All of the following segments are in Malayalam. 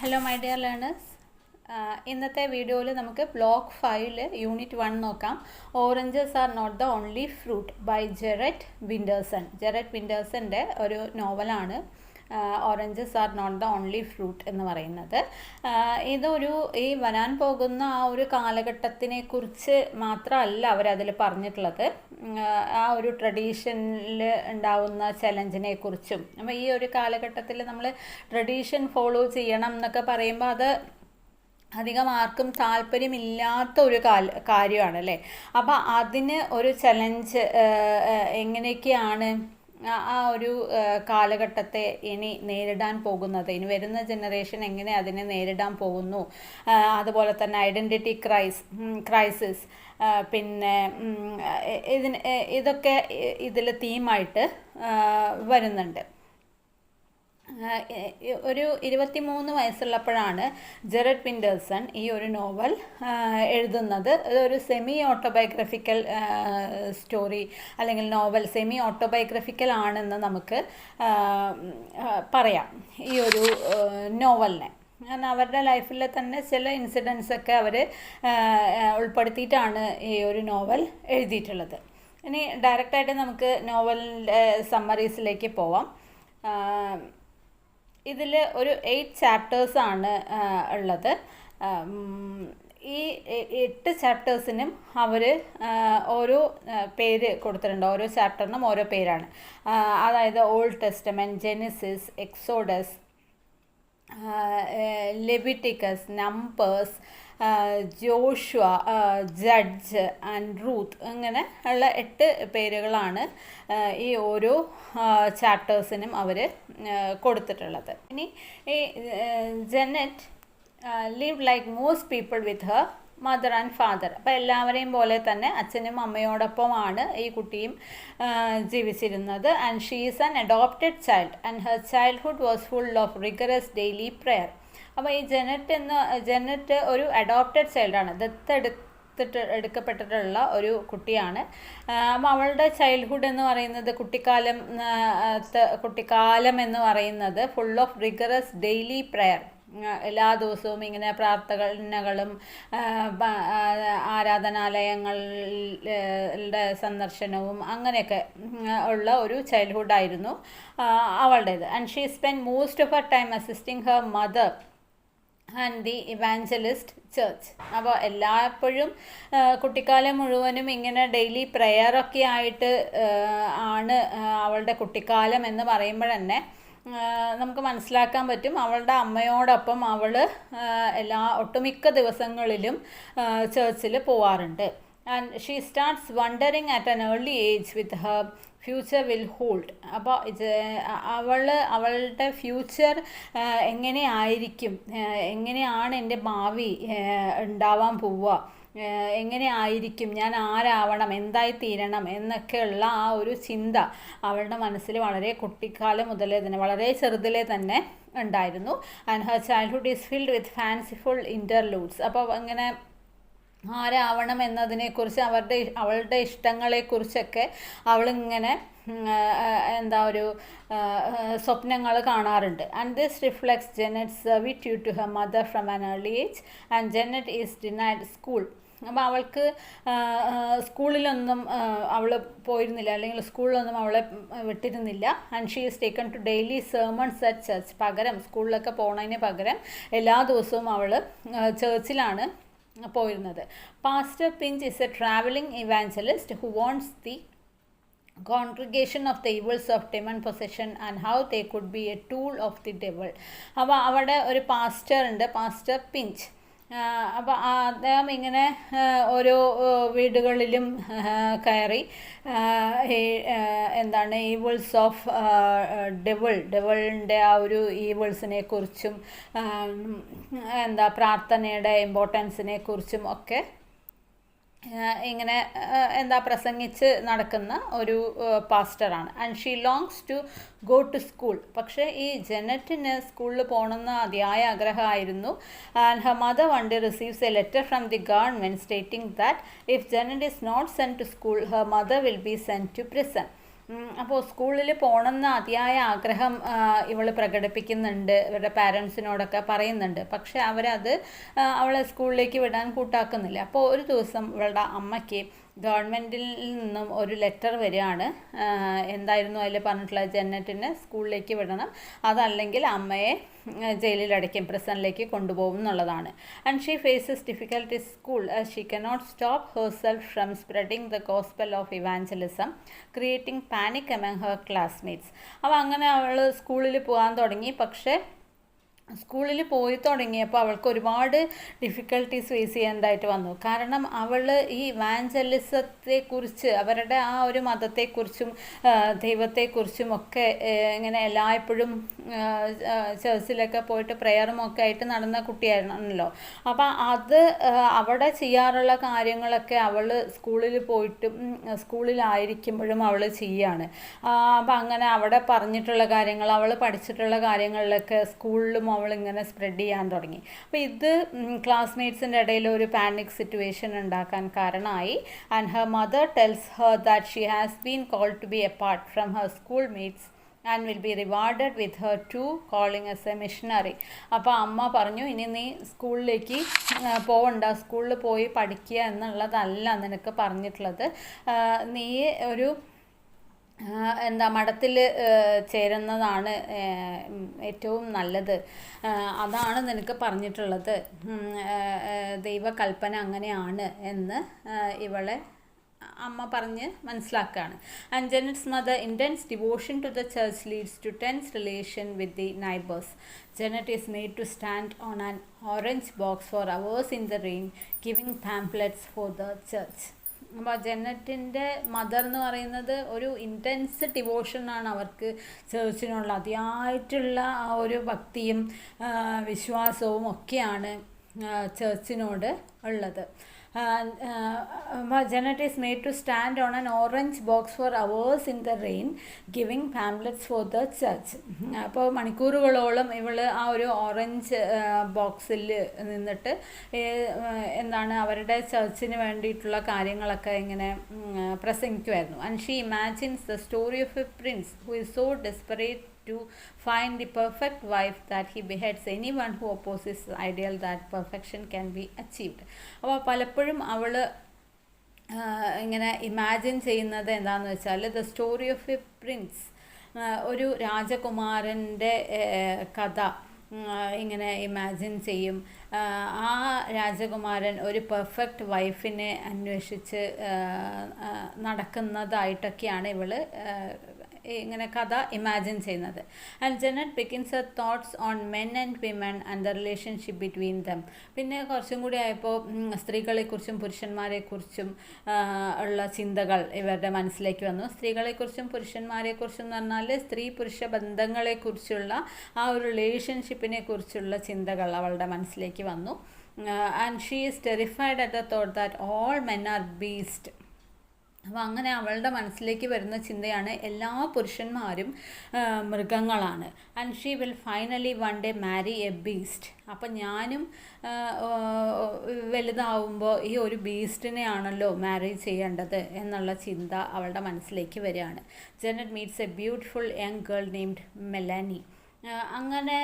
ഹലോ മൈ ഡിയർ ലേണേഴ്സ്, ഇന്നത്തെ വീഡിയോയിൽ നമുക്ക് ബ്ലോക്ക് 5 യൂണിറ്റ് 1 നോക്കാം. Oranges are not the only fruit by Jeanette Winterson. Jeanette വിൻഡേഴ്സൻ്റെ ഒരു നോവലാണ് oranges are not the only fruit എന്ന് പറയുന്നത്. ഇതൊരു ഈ വരാൻ പോകുന്ന ആ ഒരു കാലഘട്ടത്തിനെ കുറിച്ച് മാത്രമല്ല അവരതിൽ പറഞ്ഞിട്ടുള്ളത്, ആ ഒരു ട്രഡീഷനിൽ ഉണ്ടാവുന്ന ചലഞ്ചിനെ കുറിച്ചും. അപ്പോൾ ഈ ഒരു കാലഘട്ടത്തിൽ നമ്മൾ ട്രഡീഷൻ ഫോളോ ചെയ്യണം എന്നൊക്കെ പറയുമ്പോൾ അത് അധികം ആർക്കും താല്പര്യമില്ലാത്ത ഒരു കാര്യമാണ് അല്ലേ. അപ്പോൾ അതിന് ഒരു ചലഞ്ച് എങ്ങനെയൊക്കെയാണ് ആ ഒരു കാലഘട്ടത്തെ ഇനി നേരിടാൻ പോകുന്നത്, ഇനി വരുന്ന ജനറേഷൻ എങ്ങനെ അതിനെ നേരിടാൻ പോകുന്നു, അതുപോലെ തന്നെ ഐഡൻറ്റിറ്റി ക്രൈസിസ്, പിന്നെ ഇതൊക്കെ ഇതിൽ തീമായിട്ട് വരുന്നുണ്ട്. ഒരു 23 വയസ്സുള്ളപ്പോഴാണ് ജെററ്റ് വിൻഡേഴ്സൺ ഈ ഒരു നോവൽ എഴുതുന്നത്. ഒരു സെമി ഓട്ടോബയോഗ്രഫിക്കൽ സ്റ്റോറി അല്ലെങ്കിൽ നോവൽ സെമി ഓട്ടോബയോഗ്രഫിക്കൽ ആണെന്ന് നമുക്ക് പറയാം ഈ ഒരു നോവലിനെ. കാരണം അവരുടെ ലൈഫിലെ തന്നെ ചില ഇൻസിഡൻസൊക്കെ അവർ ഉൾപ്പെടുത്തിയിട്ടാണ് ഈ ഒരു നോവൽ എഴുതിയിട്ടുള്ളത്. ഇനി ഡയറക്റ്റായിട്ട് നമുക്ക് നോവലിൻ്റെ സമ്മറീസിലേക്ക് പോവാം. ഇതിൽ ഒരു 8 ചാപ്റ്റേഴ്സാണ് ഉള്ളത്. ഈ 8 ചാപ്റ്റേഴ്സിനും അവർ ഓരോ പേര് കൊടുത്തിട്ടുണ്ട്. ഓരോ ചാപ്റ്ററിനും ഓരോ പേരാണ്. അതായത് old testament, Genesis, exodus, Leviticus, numbers, Joshua, judge and Ruth, അങ്ങനെ ഉള്ള 8 പേരുകളാണ് ഈ ഓരോ ചാപ്റ്റേഴ്സിനും അവർ കൊടുത്തിട്ടുള്ളത്. ഇനി ഈ Jeanette live like most people with her mother and father. അപ്പോൾ എല്ലാവരെയും പോലെ തന്നെ അച്ഛനും അമ്മയോടൊപ്പമാണ് ഈ കുട്ടിയും ജീവിച്ചിരുന്നത്. And she is an adopted child and her childhood was full of rigorous daily prayer. അപ്പോൾ ഈ ജെനറ്റ് ഒരു അഡോപ്റ്റഡ് ചൈൽഡാണ്, എടുക്കപ്പെട്ടിട്ടുള്ള ഒരു കുട്ടിയാണ്. അപ്പോൾ അവളുടെ ചൈൽഡ്ഹുഡ് എന്ന് പറയുന്നത് കുട്ടിക്കാലം എന്ന് പറയുന്നത് full of rigorous daily prayer. എല്ലാ ദിവസവും ഇങ്ങനെ പ്രാർത്ഥനകളും ആരാധനാലയങ്ങളുടെ സന്ദർശനവും അങ്ങനെയൊക്കെ ഉള്ള ഒരു ചൈൽഡ്ഹുഡായിരുന്നു അവളുടേത്. And she spend most of her time assisting her mother and the evangelist church. അപ്പോൾ എല്ലായ്പ്പോഴും കുട്ടിക്കാലം മുഴുവനും ഇങ്ങനെ ഡെയിലി പ്രെയറൊക്കെ ആയിട്ട് ആണ് അവളുടെ കുട്ടിക്കാലം എന്ന് പറയുമ്പോൾ തന്നെ നമുക്ക് മനസ്സിലാക്കാൻ പറ്റും അവളുടെ അമ്മയോടൊപ്പം അവൾ ഒട്ടുമിക്ക ദിവസങ്ങളിലും ചർച്ചിൽ പോവാറുണ്ട്. And she starts wondering at an early age with Har future will hold. അപ്പോൾ അവളുടെ ഫ്യൂച്ചർ എങ്ങനെയാണ് എൻ്റെ ഭാവി ഉണ്ടാവാൻ പോവുക, എങ്ങനെയായിരിക്കും, ഞാൻ ആരാവണം, എന്തായി തീരണം എന്നൊക്കെയുള്ള ആ ഒരു ചിന്ത അവളുടെ മനസ്സിൽ വളരെ കുട്ടിക്കാലം മുതലേ തന്നെ, വളരെ ചെറുതിലേ തന്നെ ഉണ്ടായിരുന്നു. And her childhood is filled with fanciful interludes. അപ്പോൾ അങ്ങനെ ആരാവണം എന്നതിനെക്കുറിച്ച് അവളുടെ ഇഷ്ടങ്ങളെക്കുറിച്ചൊക്കെ അവളിങ്ങനെ സ്വപ്നങ്ങൾ കാണാറുണ്ട്. And this reflects Jeanette servitude to her mother from an early age and Jeanette is denied school. അപ്പോൾ അവൾക്ക് സ്കൂളിലൊന്നും അവൾ പോയിരുന്നില്ല, അല്ലെങ്കിൽ സ്കൂളിലൊന്നും അവളെ വിട്ടിരുന്നില്ല. And she is taken to daily sermons at church. പകരം സ്കൂളിലൊക്കെ പോകുന്നതിന് പകരം എല്ലാ ദിവസവും അവൾ ചർച്ചിലാണ് പോയിരുന്നത്. Pastor Finch is a travelling evangelist who wants the congregation of the evils of demon possession and how they could be a tool of the devil. അപ്പോൾ അവിടെ ഒരു പാസ്റ്റർ ഉണ്ട്, പാസ്റ്റർ പിഞ്ച്. അപ്പോൾ അദ്ദേഹം ഇങ്ങനെ ഓരോ വീടുകളിലും കയറി ഈവിൾസ് ഓഫ് ഡെവിളിൻ്റെ ആ ഒരു ഈവിൾസിനെ കുറിച്ചും പ്രാർത്ഥനയുടെ ഇമ്പോർട്ടൻസിനെ കുറിച്ചും ഒക്കെ ഇങ്ങനെ പ്രസംഗിച്ച് നടക്കുന്ന ഒരു പാസ്റ്ററാണ്. And she longs to go to school. പക്ഷേ ഈ ജെനറ്റിന് സ്കൂളിൽ പോകണമെന്ന് അതിയായ ആഗ്രഹമായിരുന്നു. And her mother one day receives a letter from the government stating that if Jeanette is not sent to school her mother will be sent to prison. അപ്പോൾ സ്കൂളിൽ പോകണമെന്ന് അതിയായ ആഗ്രഹം ഇവൾ പ്രകടിപ്പിക്കുന്നുണ്ട്, ഇവരുടെ പാരൻസിനോടൊക്കെ പറയുന്നുണ്ട്. പക്ഷെ അവരത് അവളെ സ്കൂളിലേക്ക് വിടാൻ കൂട്ടാക്കുന്നില്ല. അപ്പോൾ ഒരു ദിവസം ഇവളുടെ അമ്മയ്ക്ക് ഗവൺമെൻറ്റിൽ നിന്നും ഒരു ലെറ്റർ വരികയാണ്. എന്തായിരുന്നു അതിൽ പറഞ്ഞിട്ടുള്ളത്? ജന്നറ്റിനെ സ്കൂളിലേക്ക് വിടണം, അതല്ലെങ്കിൽ അമ്മയെ ജയിലിലടയ്ക്കും, പ്രിസണിലേക്ക് കൊണ്ടുപോകും എന്നുള്ളതാണ്. And she faces difficulties school as she cannot stop herself from spreading the gospel of evangelism, creating panic among her classmates. അപ്പോൾ അങ്ങനെ അവൾ സ്കൂളിൽ പോകാൻ തുടങ്ങി. പക്ഷേ സ്കൂളിൽ പോയി തുടങ്ങിയപ്പോൾ അവൾക്ക് ഒരുപാട് ഡിഫിക്കൽട്ടീസ് ഫേസ് ചെയ്യേണ്ടതായിട്ട് വന്നു. കാരണം അവൾ ഈ ഇവാഞ്ചലിസത്തെക്കുറിച്ച്, അവരുടെ ആ ഒരു മതത്തെക്കുറിച്ചും ദൈവത്തെക്കുറിച്ചും ഒക്കെ ഇങ്ങനെ എല്ലായ്പ്പോഴും ചർച്ചിലൊക്കെ പോയിട്ട് പ്രെയറും ഒക്കെ ആയിട്ട് നടന്ന കുട്ടിയായിരുന്നല്ലോ. അപ്പം അത് അവിടെ ചെയ്യാറുള്ള കാര്യങ്ങളൊക്കെ അവൾ സ്കൂളിൽ പോയിട്ടും സ്കൂളിലായിരിക്കുമ്പോഴും അവൾ ചെയ്യാണ്. അപ്പം അങ്ങനെ അവിടെ പറഞ്ഞിട്ടുള്ള കാര്യങ്ങൾ, അവൾ പഠിച്ചിട്ടുള്ള കാര്യങ്ങളിലൊക്കെ സ്കൂളിലും അവളിങ്ങനെ സ്പ്രെഡ് ചെയ്യാൻ തുടങ്ങി. അപ്പോൾ ഇത് ക്ലാസ്മേറ്റ്സിൻ്റെ ഇടയിൽ ഒരു പാനിക് സിറ്റുവേഷൻ ഉണ്ടാക്കാൻ കാരണമായി. And her mother tells her that she has been called to be apart from her schoolmates and will be rewarded with her to calling as a missionary. അപ്പോൾ അമ്മ പറഞ്ഞു, ഇനി നീ സ്കൂളിലേക്ക് പോകണ്ട, സ്കൂളിൽ പോയി പഠിക്കുക എന്നുള്ളതല്ല നിനക്ക് പറഞ്ഞിട്ടുള്ളത്, നീ ഒരു മഠത്തിൽ ചേരുന്നതാണ് ഏറ്റവും നല്ലത്, അതാണ് നിനക്ക് പറഞ്ഞിട്ടുള്ളത്, ദൈവകൽപ്പന അങ്ങനെയാണ് എന്ന് ഇവളെ അമ്മ പറഞ്ഞ് മനസ്സിലാക്കുകയാണ്. And Jeanette's mother intense devotion to the church leads to tense relation with the neighbours. Janet is made to stand on an orange box for hours in the rain, giving pamphlets for the church. അപ്പോൾ ജെന്നറ്റിൻ്റെ മദർ എന്ന് പറയുന്നത് ഒരു ഇൻറ്റൻസ് ഡിവോഷനാണ് അവർക്ക് ചേർച്ചിനുള്ള, അതിയായിട്ടുള്ള ആ ഒരു ഭക്തിയും വിശ്വാസവും ഒക്കെയാണ് ചേർച്ചിനോട് ഉള്ളത്. Janet is made to stand on an orange box for hours in the rain, giving pamphlets for the church. അപ്പോൾ മണിക്കൂറുകളോളം ഇവൾ ആ ഒരു ഓറഞ്ച് ബോക്സിൽ നിന്നിട്ട് അവരുടെ ചർച്ചിന് വേണ്ടിയിട്ടുള്ള കാര്യങ്ങളൊക്കെ ഇങ്ങനെ പ്രസംഗിക്കുമായിരുന്നു. And she imagines the story of a prince who is so desperate to find the perfect wife that he beheads anyone who opposes the ideal that perfection can be achieved. അപ്പോൾ പലപ്പോഴും അവൾ ഇങ്ങനെ ഇമാജിൻ ചെയ്യുന്നത് എന്താണെന്ന് വെച്ചാൽ the story of a Prince, ഒരു രാജകുമാരൻ്റെ കഥ ഇങ്ങനെ ഇമാജിൻ ചെയ്യും. ആ രാജകുമാരൻ ഒരു പെർഫെക്റ്റ് വൈഫിനെ അന്വേഷിച്ച് നടക്കുന്നതായിട്ടൊക്കെയാണ് ഇവൾ ഇങ്ങനെ കഥ ഇമാജിൻ ചെയ്യുന്നത്. And Jeanette begins her thoughts on men and women and the relationship between them. പിന്നെ കുറച്ചും കൂടി ആയപ്പോൾ സ്ത്രീകളെക്കുറിച്ചും പുരുഷന്മാരെക്കുറിച്ചും ഉള്ള ചിന്തകൾ ഇവരുടെ മനസ്സിലേക്ക് വന്നു. സ്ത്രീകളെക്കുറിച്ചും പുരുഷന്മാരെക്കുറിച്ചും എന്ന് പറഞ്ഞാൽ സ്ത്രീ പുരുഷ ബന്ധങ്ങളെക്കുറിച്ചുള്ള ആ ഒരു റിലേഷൻഷിപ്പിനെ കുറിച്ചുള്ള ചിന്തകൾ അവളുടെ മനസ്സിലേക്ക് വന്നു. And she is terrified at the thought that all men are beast. അപ്പോൾ അങ്ങനെ അവളുടെ മനസ്സിലേക്ക് വരുന്ന ചിന്തയാണ് എല്ലാ പുരുഷന്മാരും മൃഗങ്ങളാണ്. And she will finally one day marry a beast. അപ്പം ഞാനും വലുതാവുമ്പോൾ ഈ ഒരു ബീസ്റ്റിനെയാണല്ലോ മാരേജ് ചെയ്യേണ്ടത് എന്നുള്ള ചിന്ത അവളുടെ മനസ്സിലേക്ക് വരികയാണ്. Jeanette meets a beautiful young girl named Melanie. അങ്ങനെ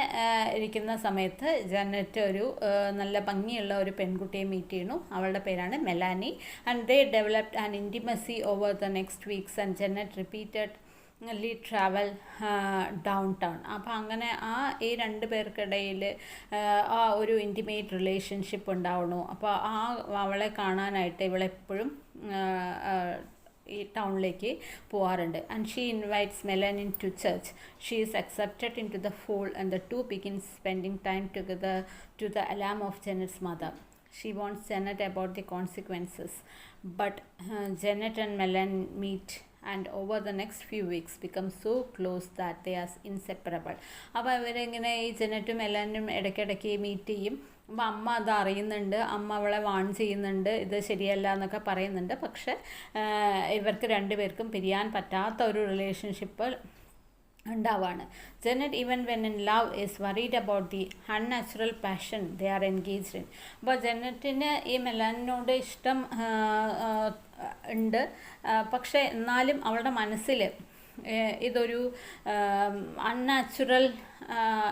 ഇരിക്കുന്ന സമയത്ത് ജെനറ്റ് ഒരു നല്ല ഭംഗിയുള്ള ഒരു പെൺകുട്ടിയെ മീറ്റ് ചെയ്യുന്നു. അവളുടെ പേരാണ് Melanie. And they developed an intimacy over the next weeks and Jeanette repeatedly travel downtown. അപ്പോൾ അങ്ങനെ ഈ രണ്ട് പേർക്കിടയിൽ ആ ഒരു ഇൻറ്റിമേറ്റ് റിലേഷൻഷിപ്പ് ഉണ്ടാവണു. അപ്പോൾ അവളെ കാണാനായിട്ട് ഇവളെപ്പോഴും ഈ ടൗണിലേക്ക് പോകാറുണ്ട്. And she invites Melanie to church. She is accepted into the fold and the two begins spending time together to the alarm of Jeanette's mother. She warns Janet about the consequences, but Janet and Melan meet and over the next few weeks become so close that they are inseparable. അപ്പോൾ ഇവരിങ്ങനെ ഈ ജെനറ്റും മെലാനും ഇടയ്ക്കിടയ്ക്ക് മീറ്റ് ചെയ്യും. അപ്പോൾ അമ്മ അത് അറിയുന്നുണ്ട്, അമ്മ അവളെ വാൺ ചെയ്യുന്നുണ്ട്, ഇത് ശരിയല്ല എന്നൊക്കെ പറയുന്നുണ്ട്. പക്ഷെ ഇവർക്ക് രണ്ടുപേർക്കും പിരിയാൻ പറ്റാത്ത ഒരു റിലേഷൻഷിപ്പ് ഉണ്ടാവാണ്. Jeanette even when in love is worried about the unnatural passion they are engaged in. അപ്പോൾ ജെനറ്റിന് ഈ മെലാനിനോട് ഇഷ്ടം ഉണ്ട്, പക്ഷേ എന്നാലും അവളുടെ മനസ്സിൽ ഇതൊരു അൺനാച്ചുറൽ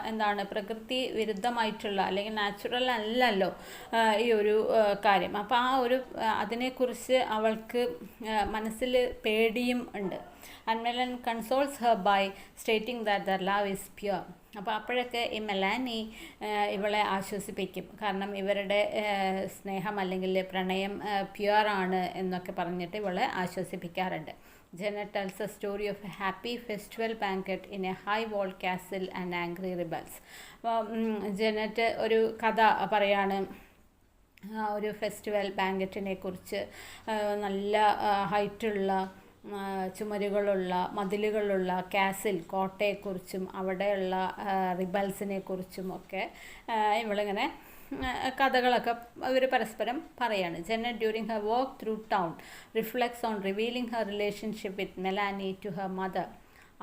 എന്താണ് പ്രകൃതി വിരുദ്ധമായിട്ടുള്ള അല്ലെങ്കിൽ നാച്ചുറൽ അല്ലല്ലോ ഈ ഒരു കാര്യം. അപ്പോൾ ആ ഒരു അതിനെക്കുറിച്ച് അവൾക്ക് മനസ്സിൽ പേടിയും ഉണ്ട്. And Melanie consoles her by stating that their love is pure. അപ്പോൾ അപ്പോഴൊക്കെ ഈ മെലാനി ഇവളെ ആശ്വസിപ്പിക്കും. കാരണം ഇവരുടെ സ്നേഹം അല്ലെങ്കിൽ പ്രണയം പ്യുവറാണ് എന്നൊക്കെ പറഞ്ഞിട്ട് ഇവളെ ആശ്വസിപ്പിക്കാറുണ്ട്. Janet tells a story of a happy festival banquet in a high-walled castle and angry rebels. Janet ഒരു കഥ പറയാണ് ഒരു ഫെസ്റ്റിവൽ ബാങ്കറ്റിനെ കുറിച്ച്. നല്ല ഹൈറ്റുള്ള ചുമരുകളുള്ള മതിലുകളുള്ള കാസിൽ കോട്ടയെക്കുറിച്ചും അവിടെയുള്ള റിബൽസിനെ കുറിച്ചും ഒക്കെ ഇവളിങ്ങനെ കഥകളൊക്കെ ഇവർ പരസ്പരം പറയാണ്. Jeanette during her walk through town reflects on revealing her relationship with Melanie to her mother.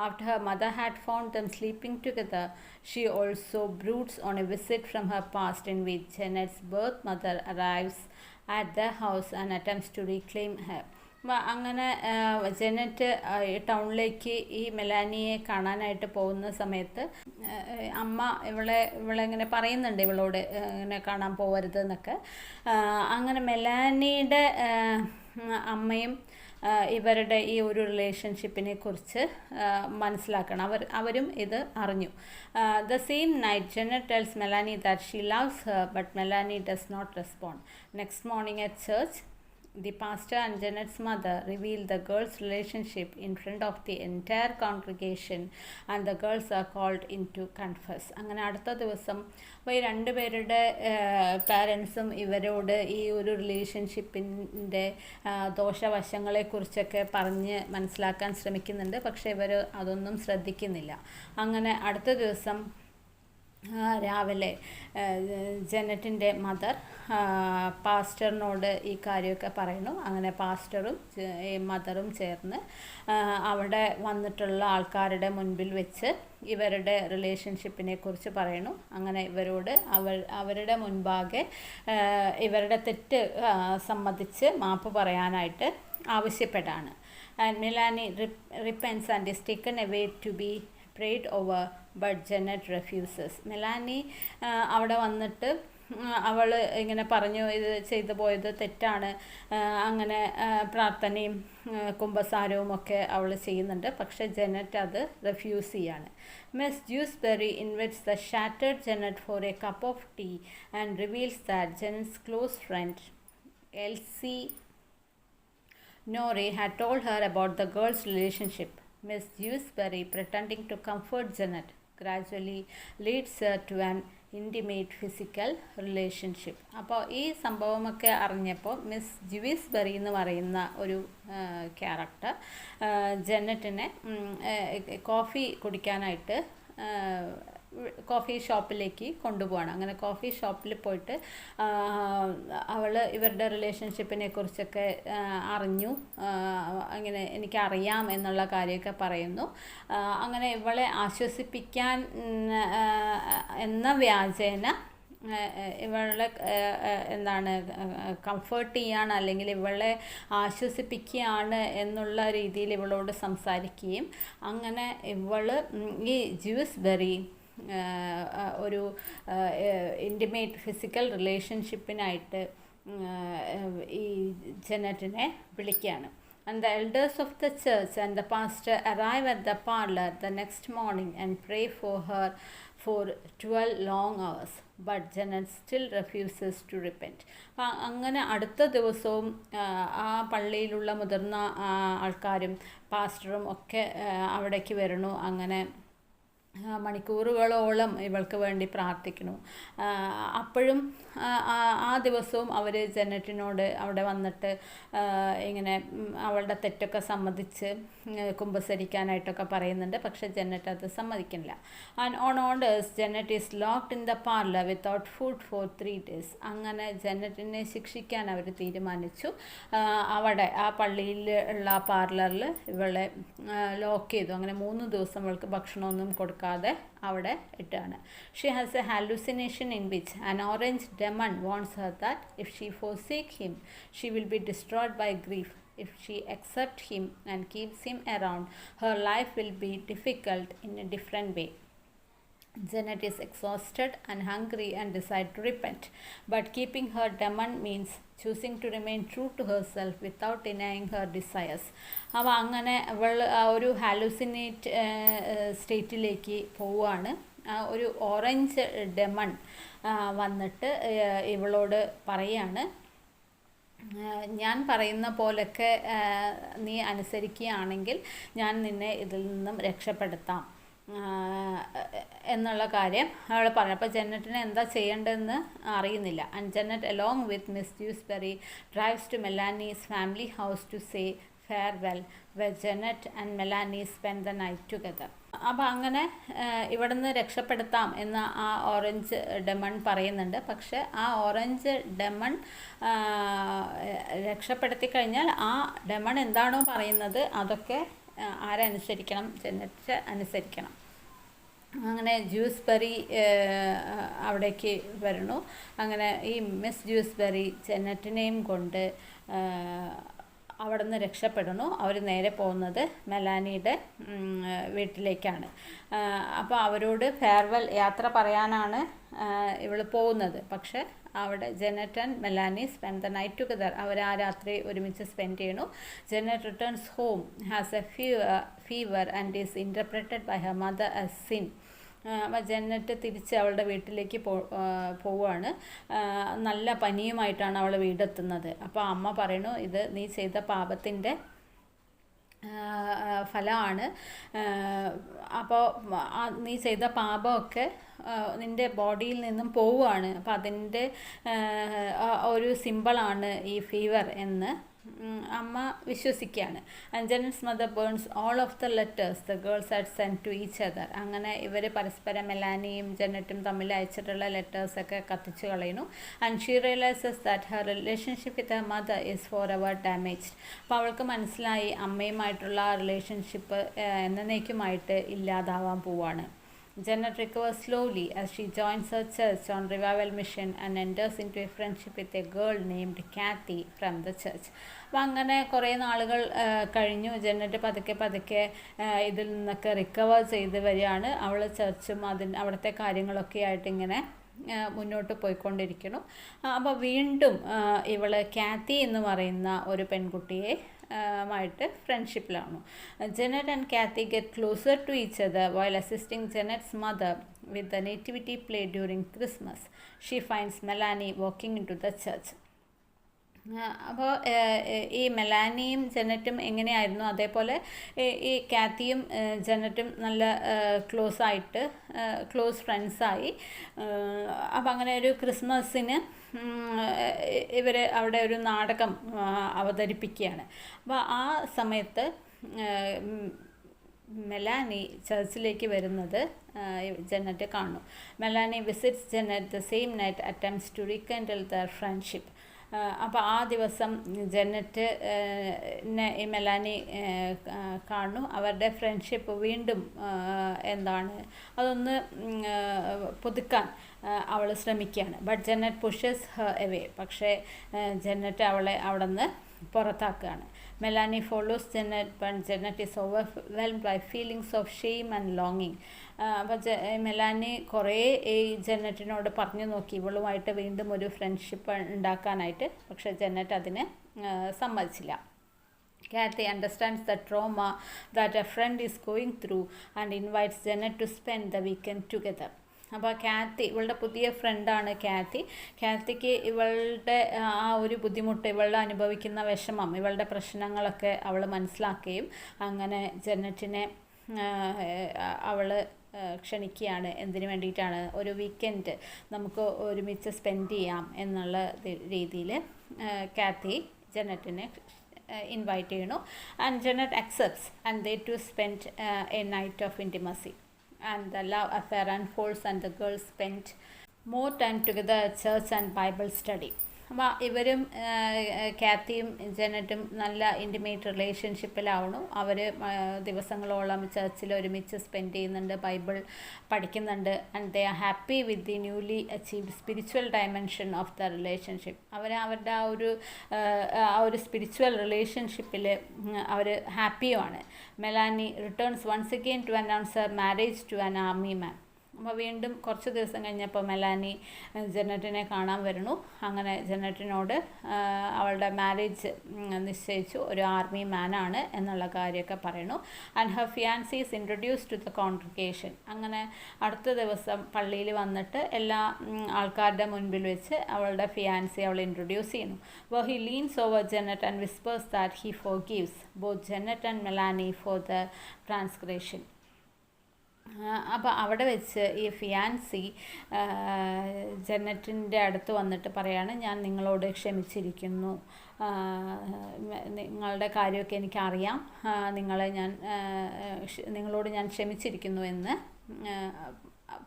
After her mother had found them sleeping together, she also broods on a visit from her past in which Janet's birth mother arrives at their house and attempts to reclaim her. അങ്ങനെ ജെനറ്റ് ടൗണിലേക്ക് ഈ മെലാനിയെ കാണാനായിട്ട് പോകുന്ന സമയത്ത് അമ്മ ഇവളെ ഇങ്ങനെ പറയുന്നുണ്ട് ഇവളോട് ഇങ്ങനെ കാണാൻ പോകരുത് എന്നൊക്കെ. അങ്ങനെ മെലാനിയുടെ അമ്മയും ഇവരുടെ ഈ ഒരു റിലേഷൻഷിപ്പിനെ കുറിച്ച് മനസ്സിലാക്കണം. അവരും ഇത് അറിഞ്ഞു. The same night Jeanette tells Melanie that she loves her but Melanie does not respond. Next morning at church the pastor and Janet's mother reveal the girls' relationship in front of the entire congregation and the girls are called in to confess. അങ്ങനെ അടുത്ത ദിവസം ഈ രണ്ടുപേരുടെ പാരൻസും ഇവരോട് ഈ ഒരു റിലേഷൻഷിപ്പിൻ്റെ ദോഷവശങ്ങളെക്കുറിച്ചൊക്കെ പറഞ്ഞ് മനസ്സിലാക്കാൻ ശ്രമിക്കുന്നുണ്ട്. പക്ഷേ ഇവർ അതൊന്നും ശ്രദ്ധിക്കുന്നില്ല. അങ്ങനെ അടുത്ത ദിവസം രാവിലെ ജെനറ്റിൻ്റെ മദർ പാസ്റ്ററിനോട് ഈ കാര്യമൊക്കെ പറയുന്നു. അങ്ങനെ പാസ്റ്ററും മദറും ചേർന്ന് അവിടെ വന്നിട്ടുള്ള ആൾക്കാരുടെ മുൻപിൽ വെച്ച് ഇവരുടെ റിലേഷൻഷിപ്പിനെ കുറിച്ച് പറയുന്നു. അങ്ങനെ ഇവരോട് അവരുടെ മുൻപാകെ ഇവരുടെ തെറ്റ് സമ്മതിച്ച് മാപ്പ് പറയാനായിട്ട് ആവശ്യപ്പെടാണ്. And Melanie repents and is taken away to be prayed over but Janet refuses. മെലാനി അവിടെ വന്നിട്ട് അവൾ ഇങ്ങനെ പറഞ്ഞു ഇത് ചെയ്തു പോയത് തെറ്റാണ്. അങ്ങനെ പ്രാർത്ഥനയും കുമ്പസാരവും ഒക്കെ അവൾ ചെയ്യുന്നുണ്ട്. പക്ഷേ ജെനറ്റ് അത് റെഫ്യൂസ് ചെയ്യാണ്. Miss Jewsbury invites the shattered Jeanette for a cup of tea and reveals that Jeanette's close friend Elsie Norrie had told her about the girl's relationship. Miss Jewsbury, pretending to comfort Janet, gradually leads her to an intimate physical relationship. അപ്പോൾ ഈ സംഭവമൊക്കെ അറിഞ്ഞപ്പോൾ മിസ് ജൂസ്ബെറി എന്ന് പറയുന്ന ഒരു ക്യാരക്ടർ ജെനറ്റിനെ കോഫി കുടിക്കാനായിട്ട് കോഫി ഷോപ്പിലേക്ക് കൊണ്ടുപോവാണ്. അങ്ങനെ കോഫി ഷോപ്പിൽ പോയിട്ട് അവൾ ഇവരുടെ റിലേഷൻഷിപ്പിനെ കുറിച്ചൊക്കെ അറിഞ്ഞു. അങ്ങനെ എനിക്കറിയാം എന്നുള്ള കാര്യമൊക്കെ പറയുന്നു. അങ്ങനെ ഇവളെ ആശ്വസിപ്പിക്കാൻ എന്ന വ്യാജേന ഇവളെ എന്താണ് കംഫേർട്ട് ചെയ്യാണ് അല്ലെങ്കിൽ ഇവളെ ആശ്വസിപ്പിക്കുകയാണ് എന്നുള്ള രീതിയിൽ ഇവളോട് സംസാരിക്കുകയും അങ്ങനെ ഇവൾ ഈ ജൂസ്ബെറി ഒരു ഇൻറ്റിമേറ്റ് ഫിസിക്കൽ റിലേഷൻഷിപ്പിനായിട്ട് ഈ ജെനറ്റിനെ വിളിക്കുകയാണ്. And the elders of the church and the pastor arrive at the parlor the next morning and pray for her for 12 long hours. But Janet still refuses to repent. അങ്ങനെ അടുത്ത ദിവസവും ആ പള്ളിയിലുള്ള മുതിർന്ന ആൾക്കാരും പാസ്റ്ററും ഒക്കെ അവിടേക്ക് വരണു. അങ്ങനെ മണിക്കൂറുകളോളം ഇവൾക്ക് വേണ്ടി പ്രാർത്ഥിക്കുന്നു. അപ്പോഴും ആ ദിവസവും അവർ ജെനറ്റിനോട് അവിടെ വന്നിട്ട് ഇങ്ങനെ അവളുടെ തെറ്റൊക്കെ സമ്മതിച്ച് കുമ്പസരിക്കാനായിട്ടൊക്കെ പറയുന്നുണ്ട്. പക്ഷേ ജെനറ്റ് അത് സമ്മതിക്കുന്നില്ല. And on orders Jeanette is locked in the parlour without food for 3 days. അങ്ങനെ ജെനറ്റിനെ ശിക്ഷിക്കാൻ അവർ തീരുമാനിച്ചു. അവിടെ ആ പള്ളിയിൽ ഉള്ള ആ പാർലറിൽ ഇവളെ ലോക്ക് ചെയ്തു. അങ്ങനെ 3 ദിവസം അവൾക്ക് ഭക്ഷണമൊന്നും കൊടുക്കാതെ അവിടെ ഇട്ടാണ്. She has A hallucination in which an orange demon wants Har that if she forsake him she will be destroyed by grief. if she accepts him and keeps him around, her life will be difficult in a different way. Janet is exhausted and hungry and decides to repent. But keeping her demon means choosing to remain true to herself without denying her desires. അപ്പോൾ അങ്ങനെ അവൾ ആ ഒരു ഹാലൂസിനേറ്റ് സ്റ്റേറ്റിലേക്ക് പോവുകയാണ്. ഒരു ഓറഞ്ച് ഡെമൺ വന്നിട്ട് ഇവളോട് പറയാണ്, ഞാൻ പറയുന്ന പോലൊക്കെ നീ അനുസരിക്കുകയാണെങ്കിൽ ഞാൻ നിന്നെ ഇതിൽ നിന്നും രക്ഷപ്പെടുത്താം എന്നുള്ള കാര്യം അവൾ പറഞ്ഞു. അപ്പോൾ ജെന്നറ്റിന് എന്താ ചെയ്യേണ്ടതെന്ന് അറിയുന്നില്ല. And Jeanette along with Miss Jewsbury drives to Melanie's family house to say farewell where Jeanette and Melanie spend the night together. അപ്പോൾ അങ്ങനെ ഇവിടുന്ന് രക്ഷപ്പെടുത്താം എന്ന് ആ ഓറഞ്ച് ഡെമൺ പറയുന്നുണ്ട്. പക്ഷെ ആ ഓറഞ്ച് ഡെമൺ രക്ഷപ്പെടുത്തി കഴിഞ്ഞാൽ ആ ഡെമൺ എന്താണോ പറയുന്നത് അതൊക്കെ ആരനുസരിക്കണം? ജെന്നറ്റ് അനുസരിക്കണം. അങ്ങനെ ജ്യൂസ്ബെറി അവിടേക്ക് വരുന്നു. അങ്ങനെ ഈ മിസ് ജ്യൂസ്ബെറി ജെന്നറ്റിനെയും കൊണ്ട് അവിടെ നിന്ന് രക്ഷപ്പെടുന്നു. അവർ നേരെ പോകുന്നത് മെലാനിയുടെ വീട്ടിലേക്കാണ്. അപ്പോൾ അവരോട് ഫെയർവെൽ യാത്ര പറയാനാണ് ഇവൾ പോകുന്നത്. പക്ഷെ അവിടെ Jeanette and Melanie spend the night together. അവർ ആ രാത്രി ഒരുമിച്ച് സ്പെൻഡ് ചെയ്യണു. Jeanette returns home, has a fever and is interpreted by her mother as sin. അപ്പോൾ ജെന്നറ്റ് തിരിച്ച് അവളുടെ വീട്ടിലേക്ക് പോവുകയാണ്. നല്ല പനിയുമായിട്ടാണ് അവൾ വീടെത്തുന്നത്. അപ്പോൾ അമ്മ പറയണു, ഇത് നീ ചെയ്ത പാപത്തിൻ്റെ ഫലമാണ്. അപ്പോൾ നീ ചെയ്ത പാപമൊക്കെ നിൻ്റെ ബോഡിയിൽ നിന്നും പോവുകയാണ്. അപ്പോൾ അതിൻ്റെ ഒരു സിമ്പിളാണ് ഈ ഫീവർ എന്ന് അമ്മ വിശ്വസിക്കുകയാണ്. And Jeanette's mother burns all of the letters the girls had send to each other. അങ്ങനെ ഇവർ പരസ്പരം മെലാനിയും ജെന്നറ്റും തമ്മിൽ അയച്ചിട്ടുള്ള ലെറ്റേഴ്സൊക്കെ കത്തിച്ച് കളയുന്നു. And she realises that her relationship with her mother is for ever damaged. അപ്പോൾ അവൾക്ക് മനസ്സിലായി അമ്മയുമായിട്ടുള്ള റിലേഷൻഷിപ്പ് എന്നേക്കുമായിട്ട് ഇല്ലാതാവാൻ പോവാണ്. Janet recovers slowly as she joins her church on revival mission and enters into a friendship with a girl named Kathy from the church. അപ്പോൾ അങ്ങനെ കുറേ നാളുകൾ കഴിഞ്ഞു. ജെന്നറ്റ് പതുക്കെ ഇതിൽ നിന്നൊക്കെ റിക്കവർ ചെയ്ത് വരികയാണ്. അവൾ ചർച്ചും അവിടുത്തെ കാര്യങ്ങളൊക്കെ ആയിട്ട് ഇങ്ങനെ മുന്നോട്ട് പോയിക്കൊണ്ടിരിക്കുന്നു. അപ്പോൾ വീണ്ടും ഇവൾ കാത്തി എന്ന് പറയുന്ന ഒരു പെൺകുട്ടിയെ മായിട്ട് ഫ്രണ്ട്ഷിപ്പിലാണ്. Jeanette and Kathy get closer to each other while assisting Jeanette's mother with the nativity play during Christmas. She finds Melanie walking into the church. അപ്പോൾ ഈ മെലാനിയും ജെനറ്റും എങ്ങനെയായിരുന്നു, അതേപോലെ ഈ കാത്തിയും ജെനറ്റും നല്ല ക്ലോസ് ഫ്രണ്ട്സായി. അപ്പം അങ്ങനെ ഒരു ക്രിസ്മസിന് ഇവർ അവിടെ ഒരു നാടകം അവതരിപ്പിക്കുകയാണ്. അപ്പോൾ ആ സമയത്ത് മെലാനി ചർച്ചിലേക്ക് വരുന്നത് ജെന്നറ്റ് കാണുന്നു. Melanie visits Jeanette the same night attempts to rekindle their friendship. അപ്പോൾ ആ ദിവസം ജെന്നറ്റ് ഈ മെലാനി കാണുന്നു. അവരുടെ ഫ്രണ്ട്ഷിപ്പ് വീണ്ടും അതൊന്ന് പുതുക്കാൻ അവൾ ശ്രമിക്കുകയാണ്. But Jeanette pushes her away. പക്ഷേ ജെന്നറ്റ് അവളെ അവിടെ നിന്ന് പുറത്താക്കുകയാണ്. Melanie follows Jeanette, but Jeanette is overwhelmed by feelings of shame and ലോങ്ങിങ്. അപ്പോൾ മെലാനി കുറേ ഈ ജെന്നറ്റിനോട് പറഞ്ഞു നോക്കി ഇവളുമായിട്ട് വീണ്ടും ഒരു ഫ്രണ്ട്ഷിപ്പ് ഉണ്ടാക്കാനായിട്ട്. പക്ഷേ ജെന്നറ്റ് അതിന് സമ്മതിച്ചില്ല. Kathy understands the trauma that a friend is going through and invites Janet to spend the weekend together. അപ്പോൾ കാത്തി ഇവളുടെ പുതിയ ഫ്രണ്ടാണ് കാത്തിക്ക് ഇവളുടെ ആ ഒരു ബുദ്ധിമുട്ട്, ഇവളുടെ അനുഭവിക്കുന്ന വിഷമം, ഇവളുടെ പ്രശ്നങ്ങളൊക്കെ അവൾ മനസ്സിലാക്കുകയും അങ്ങനെ ജെന്നറ്റിനെ അവൾ ക്ഷണിക്കുകയാണ്. എന്തിനു വേണ്ടിയിട്ടാണ്? ഒരു വീക്കെൻഡ് നമുക്ക് ഒരുമിച്ച് സ്പെൻഡ് ചെയ്യാം എന്നുള്ള രീതിയിൽ കാത്തി ജെന്നറ്റിനെ ഇൻവൈറ്റ് ചെയ്യണു. And Jeanette accepts and they to spend a night of intimacy. And the love affair unfolds and the girls spent more time together at church and Bible study. അപ്പോൾ ഇവരും കാത്തിയും ജെനറ്റും നല്ല ഇൻറ്റിമേറ്റ് റിലേഷൻഷിപ്പിലാവണു. അവർ ദിവസങ്ങളോളം ചർച്ചിൽ ഒരുമിച്ച് സ്പെൻഡ് ചെയ്യുന്നുണ്ട്, ബൈബിൾ പഠിക്കുന്നുണ്ട്. And they are happy with the newly achieved spiritual dimension of the relationship. അവരുടെ ആ ഒരു സ്പിരിച്വൽ റിലേഷൻഷിപ്പിൽ അവർ ഹാപ്പിയുമാണ്. Melanie returns once again to announce her marriage to an army man. അപ്പോൾ വീണ്ടും കുറച്ച് ദിവസം കഴിഞ്ഞപ്പോൾ മെലാനി ജെനറ്റിനെ കാണാൻ വരുന്നു. അങ്ങനെ ജെനറ്റിനോട് അവളുടെ മാരേജ് നിശ്ചയിച്ചു, ഒരു ആർമി മാനാണ് എന്നുള്ള കാര്യമൊക്കെ പറയുന്നു. And her fiancee is introduce to the congregation. അങ്ങനെ അടുത്ത ദിവസം പള്ളിയിൽ വന്നിട്ട് എല്ലാ ആൾക്കാരുടെ മുൻപിൽ വെച്ച് അവളുടെ ഫിയാൻസി അവൾ ഇൻട്രൊഡ്യൂസ് ചെയ്യുന്നു. അപ്പോൾ he leans over Jeanette and whispers that he forgives both Jeanette and Melanie for the transgression. അപ്പോൾ അവിടെ വെച്ച് ഈ ഫിയാൻസി ജെനറ്റിൻ്റെ അടുത്ത് വന്നിട്ട് പറയാണ്, ഞാൻ നിങ്ങളോട് ക്ഷമിച്ചിരിക്കുന്നു, നിങ്ങളുടെ കാര്യമൊക്കെ എനിക്കറിയാം, നിങ്ങളോട് ഞാൻ ക്ഷമിച്ചിരിക്കുന്നു എന്ന്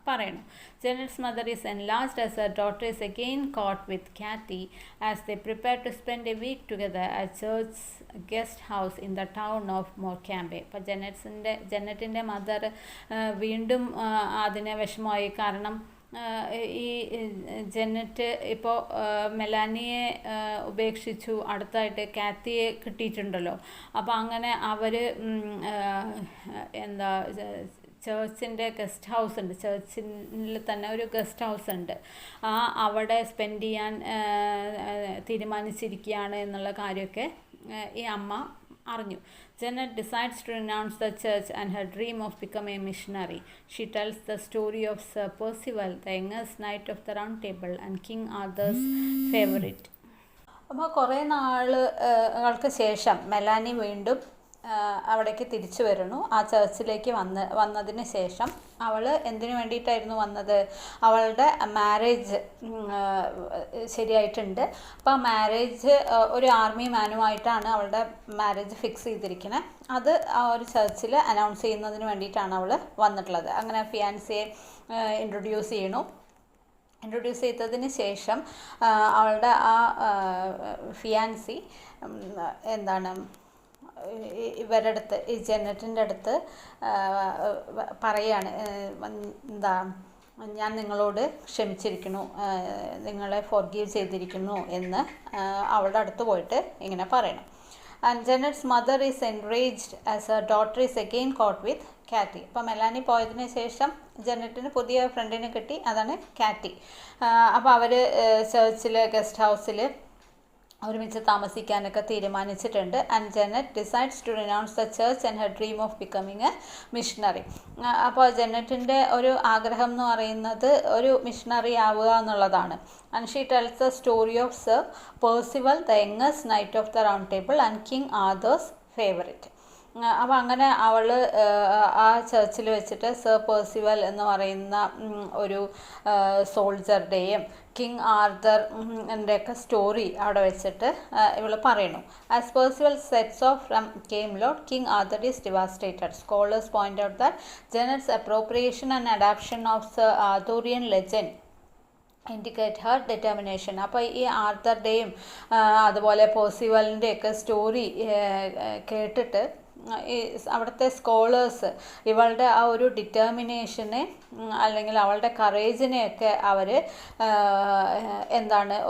പറയണം. Jeanette's mother is enlarged as her daughter is again caught with Katie as they prepare to spend a week together at church guest house in the town of Morecambe. അപ്പോൾ ജെനറ്റിൻ്റെ മദർ വീണ്ടും അതിന് വിഷമമായി. കാരണം ഈ ജെനറ്റ് ഇപ്പോൾ മെലാനിയെ ഉപേക്ഷിച്ചു, അടുത്തായിട്ട് കാത്തിയെ കിട്ടിയിട്ടുണ്ടല്ലോ. അപ്പോൾ അങ്ങനെ അവർ ചേർച്ചിൻ്റെ ഗസ്റ്റ് ഹൗസ് ഉണ്ട്, ചേർച്ചിൽ തന്നെ ഒരു ഗസ്റ്റ് ഹൗസ് ഉണ്ട്, അവിടെ സ്പെൻഡ് ചെയ്യാൻ തീരുമാനിച്ചിരിക്കുകയാണ് എന്നുള്ള കാര്യമൊക്കെ ഈ അമ്മ അറിഞ്ഞു. Janet decides to renounce the church and her dream of becoming a missionary. She tells the story of Sir Percival, the youngest knight of the Round Table and King Arthur's favorite. അപ്പോൾ കുറേ നാളുകൾക്ക് ശേഷം മെലാനി വീണ്ടും അവിടേക്ക് തിരിച്ചു വരുന്നു. ആ ചർച്ചിലേക്ക് വന്നതിന് ശേഷം അവൾ എന്തിനു വേണ്ടിയിട്ടായിരുന്നു വന്നത്? അവളുടെ മാരേജ് ശരിയായിട്ടുണ്ട്. അപ്പോൾ ആ മാരേജ് ഒരു ആർമി മാനുമായിട്ടാണ് അവളുടെ മാരേജ് ഫിക്സ് ചെയ്തിരിക്കുന്നത്. അത് ആ ഒരു ചർച്ചിൽ അനൗൺസ് ചെയ്യുന്നതിന് വേണ്ടിയിട്ടാണ് അവൾ വന്നിട്ടുള്ളത്. അങ്ങനെ ഫിയാൻസിയെ ഇൻട്രൊഡ്യൂസ് ചെയ്തതിന് ശേഷം അവളുടെ ആ ഫിയാൻസി ഇവരുടെ അടുത്ത്, ഈ ജെനറ്റിൻ്റെ അടുത്ത് പറയാണ്, ഞാൻ നിങ്ങളോട് ക്ഷമിച്ചിരിക്കുന്നു, നിങ്ങളെ ഫോർഗീവ് ചെയ്തിരിക്കുന്നു എന്ന് അവളുടെ അടുത്ത് പോയിട്ട് ഇങ്ങനെ പറയണം. And Jeanette's mother is enraged as her daughter is again caught with Katy. അപ്പോൾ മെലാനി പോയതിന് ശേഷം ജെനറ്റിന് പുതിയ ഫ്രണ്ടിനെ കിട്ടി, അതാണ് കാറ്റി. അപ്പോൾ അവർ ചേർച്ചിലെ ഗസ്റ്റ് ഹൗസിൽ ഒരുമിച്ച് താമസിക്കാനൊക്കെ തീരുമാനിച്ചിട്ടുണ്ട്. And Jeanette decides to renounce the church and her dream of becoming a missionary. അപ്പോൾ ജെനറ്റിൻ്റെ ഒരു ആഗ്രഹം എന്ന് പറയുന്നത് ഒരു മിഷണറി ആവുക എന്നുള്ളതാണ്. And she tells the story of sir Percival, the youngest knight of the round table and king Arthur's favourite. അപ്പോൾ അങ്ങനെ അവൾ ആ ചർച്ചിൽ വെച്ചിട്ട് സർ പേഴ്സിവൽ എന്ന് പറയുന്ന ഒരു സോൾജറുടെയും കിങ് ആർതറിൻ്റെയൊക്കെ സ്റ്റോറി അവിടെ വെച്ചിട്ട് ഇവൾ പറയുന്നു. As Percival sets off from Camelot, king Arthur is devastated. Scholars point out that Jeanette's appropriation and adaption of the Arthurian legend indicate her determination. അപ്പോൾ ഈ ആർതറുടെയും അതുപോലെ പേഴ്സിവലിൻ്റെയൊക്കെ സ്റ്റോറി കേട്ടിട്ട് ഈ അവിടുത്തെ സ്കോളേഴ്സ് ഇവളുടെ ആ ഒരു ഡിറ്റർമിനേഷനെ അല്ലെങ്കിൽ അവളുടെ കറേജിനെയൊക്കെ അവർ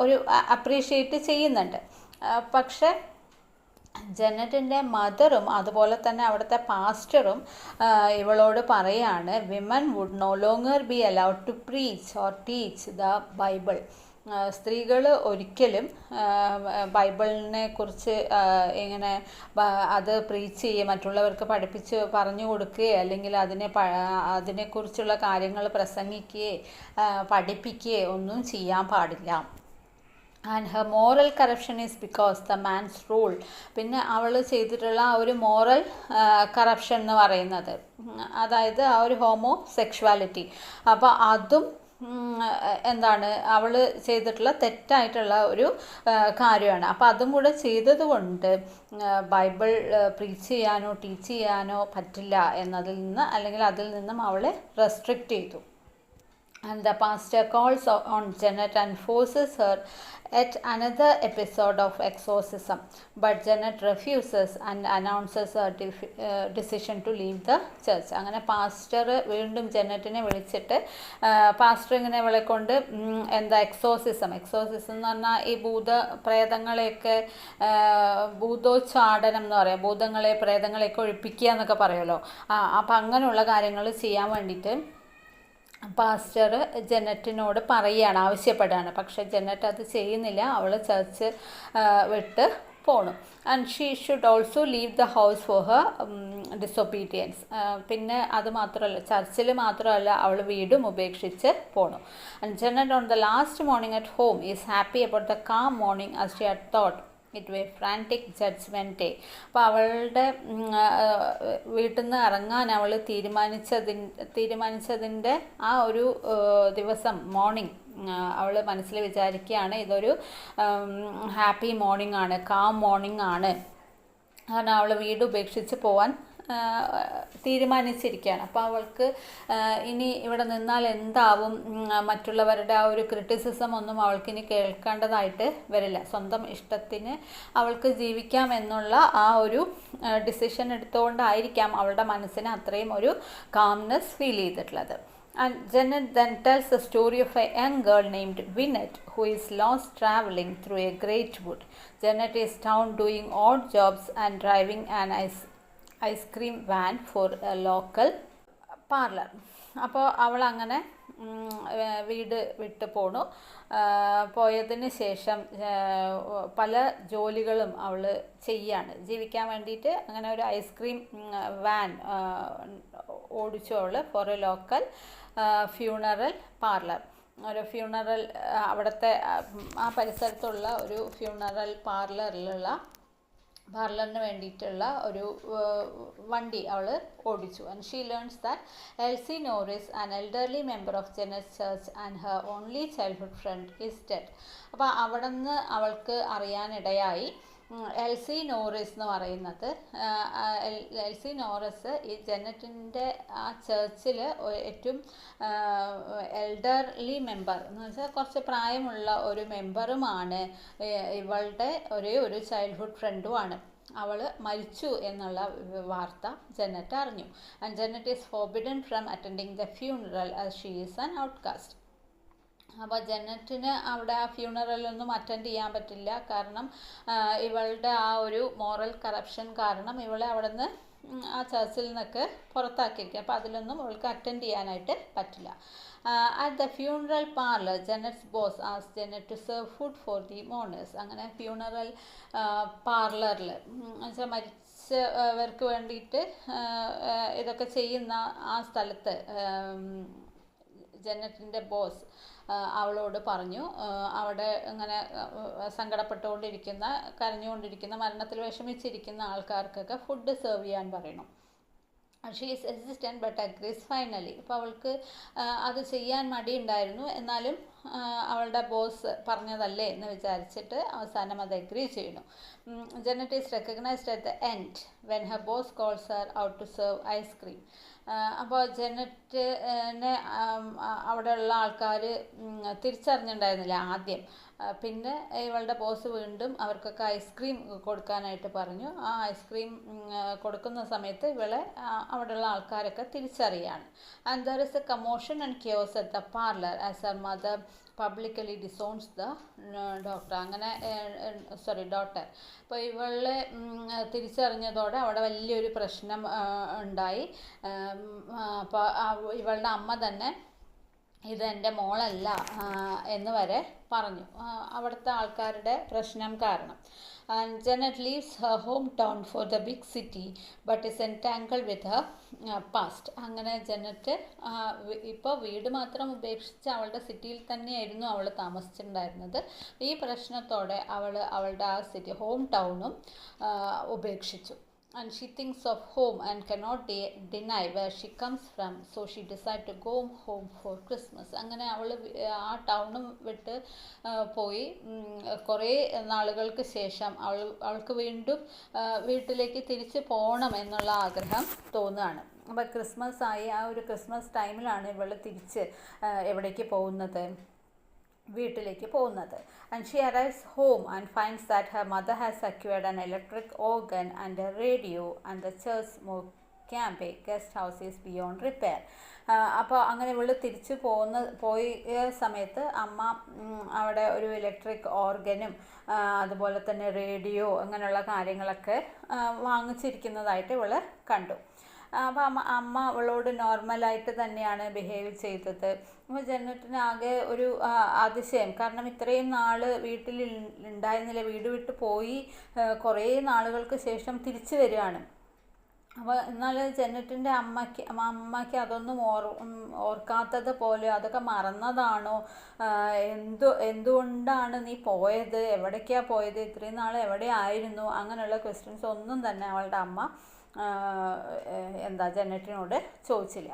ഒരു അപ്രീഷിയേറ്റ് ചെയ്യുന്നുണ്ട്. പക്ഷേ ജെനറ്റിൻ്റെ മദറും അതുപോലെ തന്നെ അവിടുത്തെ പാസ്റ്ററും ഇവളോട് പറയാണ്, women would no longer be allowed to preach or teach the Bible. സ്ത്രീകൾ ഒരിക്കലും ബൈബിളിനെ കുറിച്ച് ഇങ്ങനെ അത് പ്രീച്ച് ചെയ്യുക, മറ്റുള്ളവർക്ക് പറഞ്ഞു കൊടുക്കുകയോ അല്ലെങ്കിൽ അതിനെക്കുറിച്ചുള്ള കാര്യങ്ങൾ പ്രസംഗിക്കുകയോ പഠിപ്പിക്കുകയോ ഒന്നും ചെയ്യാൻ പാടില്ല. And her moral corruption is because the man's rule. പിന്നെ അവൾ ചെയ്തിട്ടുള്ള ആ ഒരു മോറൽ കറപ്ഷൻ എന്ന് പറയുന്നത്, അതായത് ആ ഒരു ഹോമോ സെക്ഷുവാലിറ്റി, അപ്പോൾ അതും അവൾ ചെയ്തിട്ടുള്ള തെറ്റായിട്ടുള്ള ഒരു കാര്യമാണ്. അപ്പോൾ അതും കൂടെ ചെയ്തതുകൊണ്ട് ബൈബിൾ പ്രീച്ച് ചെയ്യാനോ ടീച്ച് ചെയ്യാനോ പറ്റില്ല എന്നതിൽ നിന്ന്, അല്ലെങ്കിൽ അതിൽ നിന്നും അവളെ റെസ്ട്രിക്റ്റ് ചെയ്തു. and the pastor calls on Janet and forces her at another episode of exorcism. But Janet refuses and announces her decision to leave the church. അങ്ങനെ പാസ്റ്റർ വീണ്ടും ജനറ്റിനെ വിളിച്ചിട്ട് പാസ്റ്റർ ഇങ്ങനെ ഇവളെ കൊണ്ട് എന്താ എക്സോസിസം എന്ന് പറഞ്ഞാൽ ഈ പ്രേതങ്ങളെയൊക്കെ ഭൂതോച്ചാടനം എന്ന് പറയാം, ഭൂതങ്ങളെ പ്രേതങ്ങളെയൊക്കെ ഒഴിപ്പിക്കുക എന്നൊക്കെ പറയുമല്ലോ. അപ്പം അങ്ങനെയുള്ള കാര്യങ്ങൾ ചെയ്യാൻ വേണ്ടിയിട്ട് പാസ്റ്റർ ജനറ്റിനോട് പറയുകയാണ്, ആവശ്യപ്പെടുകയാണ്. പക്ഷേ ജനറ്റ് അത് ചെയ്യുന്നില്ല. അവൾ ചർച്ച് വിട്ട് പോണു. And she should also leave the house for her disobedience. പിന്നെ അത് മാത്രമല്ല, ചർച്ചിൽ മാത്രമല്ല, അവൾ വീടും ഉപേക്ഷിച്ച് പോണു. And Jeanette on the last morning at home is happy about the calm morning as she had thought it way frantic judgement day. അപ്പോൾ അവളുടെ വീട്ടിൽ നിന്ന് ഇറങ്ങാൻ അവൾ തീരുമാനിച്ചതിൻ്റെ ആ ഒരു ദിവസം മോർണിംഗ് അവൾ മനസ്സിൽ വിചാരിക്കുകയാണ് ഇതൊരു ഹാപ്പി മോർണിംഗ് ആണ്, കാം മോർണിംഗ് ആണ്. കാരണം അവൾ വീട് ഉപേക്ഷിച്ച് പോവാൻ തീരുമാനിച്ചിരിക്കുകയാണ്. അപ്പോൾ അവൾക്ക് ഇനി ഇവിടെ നിന്നാൽ എന്താവും, മറ്റുള്ളവരുടെ ആ ഒരു ക്രിറ്റിസിസം ഒന്നും അവൾക്കിനി കേൾക്കേണ്ടതായിട്ട് വരില്ല. സ്വന്തം ഇഷ്ടത്തിന് അവൾക്ക് ജീവിക്കാം എന്നുള്ള ആ ഒരു ഡിസിഷൻ എടുത്തുകൊണ്ടായിരിക്കാം അവളുടെ മനസ്സിന് അത്രയും ഒരു കാംനെസ് ഫീൽ ചെയ്തിട്ടുള്ളത്. And Janet then tells the story of a young girl named Vinette who is lost traveling through a great wood. Janet is down doing odd jobs and driving an ice cream van for a local parlor. അപ്പോൾ അവൾ അങ്ങനെ വീട് വിട്ട് പോണു. പോയതിന് ശേഷം പല ജോലികളും അവൾ ചെയ്യാണ് ജീവിക്കാൻ വേണ്ടിയിട്ട്. അങ്ങനെ ഒരു ഐസ്ക്രീം വാൻ ഓടിച്ചു അവൾ for a local funeral parlour. ഒരു ഫ്യൂണറൽ അവിടുത്തെ ആ പരിസരത്തുള്ള ഒരു ഫ്യൂണറൽ പാർലറിന് വേണ്ടിയിട്ടുള്ള ഒരു വണ്ടി അവൾ ഓടിച്ചു. And she learns that Elsie Norris an elderly member of Jeanette church and her only childhood friend is dead. അപ്പോൾ അവിടെ നിന്ന് അവൾക്ക് അറിയാനിടയായി എൽസി നോറിസ് എന്ന് പറയുന്നത്, എൽസി നോറിസ് ഈ ജെനറ്റിൻ്റെ ആ ചർച്ചിൽ ഏറ്റവും എൽഡർലി മെമ്പർ എന്ന് വെച്ചാൽ കുറച്ച് പ്രായമുള്ള ഒരു മെമ്പറുമാണ്. ഇവളുടെ ഒരേ ഒരു ചൈൽഡ്ഹുഡ് ഫ്രണ്ടുമാണ്. അവൾ മരിച്ചു എന്നുള്ള വാർത്ത ജെനറ്റ് അറിഞ്ഞു. And Jeanette is forbidden from attending the funeral as she is an outcast. അപ്പോൾ ജെനറ്റിന് അവിടെ ആ ഫ്യൂണറലൊന്നും അറ്റൻഡ് ചെയ്യാൻ പറ്റില്ല. കാരണം ഇവളുടെ ആ ഒരു മോറൽ കറപ്ഷൻ കാരണം ഇവളെ അവിടെ നിന്ന് ആ ചർച്ചിൽ നിന്നൊക്കെ പുറത്താക്കിയിരിക്കുക. അപ്പോൾ അതിലൊന്നും അവൾക്ക് അറ്റൻഡ് ചെയ്യാനായിട്ട് പറ്റില്ല. At the funeral parlour Jeanette's boss ആസ് Jeanette to serve food for the mourners. അങ്ങനെ ഫ്യൂണറൽ പാർലറിൽ എന്നുവെച്ചാൽ മരിച്ചവർക്ക് വേണ്ടിയിട്ട് ഇതൊക്കെ ചെയ്യുന്ന ആ സ്ഥലത്ത് ജെനറ്റിൻ്റെ ബോസ് അവളോട് പറഞ്ഞു, അവിടെ ഇങ്ങനെ കരഞ്ഞുകൊണ്ടിരിക്കുന്ന മരണത്തിൽ വിഷമിച്ചിരിക്കുന്ന ആൾക്കാർക്കൊക്കെ ഫുഡ് സെർവ് ചെയ്യാൻ പറയണം. She is resistant but agrees finally. അപ്പോൾ അവൾക്ക് അത് ചെയ്യാൻ മടിയുണ്ടായിരുന്നു. എന്നാലും അവളുടെ ബോസ് പറഞ്ഞതല്ലേ എന്ന് വിചാരിച്ചിട്ട് അവസാനം അത് അഗ്രി ചെയ്യുന്നു. Jeanette is recognised at the end when her boss calls her out to serve ice cream. അപ്പോൾ ജെനറ്റിനെ അവിടെയുള്ള ആൾക്കാർ തിരിച്ചറിഞ്ഞിട്ടുണ്ടായിരുന്നില്ല ആദ്യം. പിന്നെ ഇവളുടെ ബോസ് വീണ്ടും അവർക്കൊക്കെ ഐസ്ക്രീം കൊടുക്കാനായിട്ട് പറഞ്ഞു. ആ ഐസ്ക്രീം കൊടുക്കുന്ന സമയത്ത് ഇവളെ അവിടെയുള്ള ആൾക്കാരൊക്കെ തിരിച്ചറിയാണ്. And there is a commotion and chaos at the parlour as her mother publicly disowns the daughter. അപ്പോൾ ഇവളെ തിരിച്ചറിഞ്ഞതോടെ അവിടെ വലിയൊരു പ്രശ്നം ഉണ്ടായി. അപ്പോൾ ഇവളുടെ അമ്മ തന്നെ ഇത് എൻ്റെ മോളല്ല എന്ന് വരെ പറഞ്ഞു, അവിടുത്തെ ആൾക്കാരുടെ പ്രശ്നം കാരണം. And Janet leaves her hometown for the big city but is entangled with her past. അങ്ങനെ ജനറ്റ് ഇപ്പോൾ വീട് മാത്രം ഉപേക്ഷിച്ച് അവളുടെ സിറ്റിയിൽ തന്നെയായിരുന്നു അവൾ താമസിച്ചിട്ടുണ്ടായിരുന്നത്. ഈ പ്രശ്നത്തോടെ അവളുടെ ആ സിറ്റി ഹോം ടൗണും ഉപേക്ഷിച്ചു. And she thinks of home and cannot deny where she comes from, so she decides to go home for Christmas. അങ്ങനെ അവൾ ആ ടൗണും വിട്ട് പോയി. കുറേ നാളുകൾക്ക് ശേഷം അവൾക്ക് വീണ്ടും വീട്ടിലേക്ക് തിരിച്ച് പോകണം എന്നുള്ള ആഗ്രഹം തോന്നുകയാണ്. അപ്പോൾ ക്രിസ്മസ് ആയി, ആ ഒരു ക്രിസ്മസ് ടൈമിലാണ് ഇവൾ തിരിച്ച് എവിടേക്ക് പോകുന്നത്, വീട്ടിലേക്ക് പോകുന്നത്. And she arrives home and finds that her mother has secured an electric organ and A radio and the church camp guest house is beyond repair. അപ്പോൾ അങ്ങനെ ഇവൾ തിരിച്ചു പോയ സമയത്ത് അമ്മ അവിടെ ഒരു ഇലക്ട്രിക് ഓർഗനും അതുപോലെ തന്നെ റേഡിയോ അങ്ങനെയുള്ള കാര്യങ്ങളൊക്കെ വാങ്ങിച്ചിരിക്കുന്നതായിട്ട് ഇവൾ കണ്ടു. അപ്പോൾ അമ്മ അവളോട് നോർമലായിട്ട് തന്നെയാണ് ബിഹേവ് ചെയ്തത്. അപ്പോൾ ജെന്നറ്റിന് ആകെ ഒരു അതിശയം, കാരണം ഇത്രയും നാൾ വീട്ടിൽ ഉണ്ടായിരുന്നില്ല, വീട് വിട്ട് പോയി കുറേ നാളുകൾക്ക് ശേഷം തിരിച്ചു വരികയാണ്. അപ്പോൾ എന്നാൽ ജെന്നറ്റിൻ്റെ അമ്മയ്ക്ക് അതൊന്നും ഓർക്കാത്തത് പോലെ, അതൊക്കെ മറന്നതാണോ, എന്തുകൊണ്ടാണ് നീ പോയത്, എവിടേക്കാണ് പോയത്, ഇത്രയും നാൾ എവിടെയായിരുന്നു, അങ്ങനെയുള്ള ക്വസ്റ്റ്യൻസ് ഒന്നും തന്നെ അവളുടെ അമ്മ ജെന്നറ്റിനോട് ചോദിച്ചില്ല.